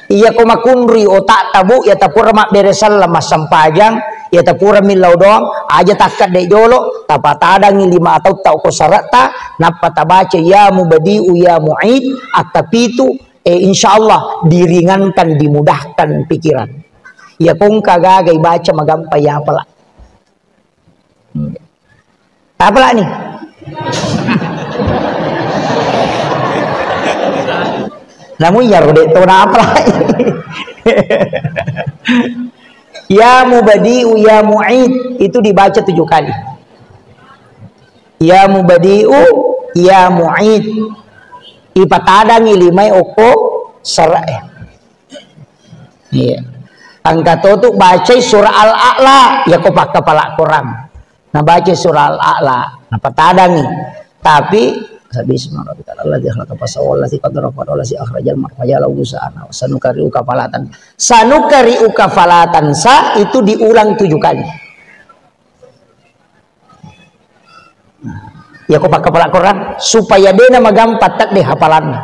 Iya ko makunri otak tabu ya tapura mak beresal lemas sampajang ya tapura milau doang aja takat dek jolo tapatadang lima atau tau ko sarata napa tabaca ya mubadi'u ya mu'id atapitu insyaallah diringankan dimudahkan pikiran ya kung kagagay baca magampay ya pala apa nih namun ya rodek to na apa ya mubadi'u ya mu'id itu dibaca 7 kali ya mubadi'u ya mu'id ipatadang ilimay oko sarae iya angka tu baca surah al-a'la ya ko pak kepala kurang nah baca surah al-a'la nah patadang tapi Bismillahirrahmanirrahim. Akhlaka fasawallati qadara fadallati akhrajal marfajala usana sanukariuka falatan. Sanukariuka falatan sa itu diulang 7 kali. Ya kok pakai kepala Quran supaya dia nama gampang tak deh hafalannya.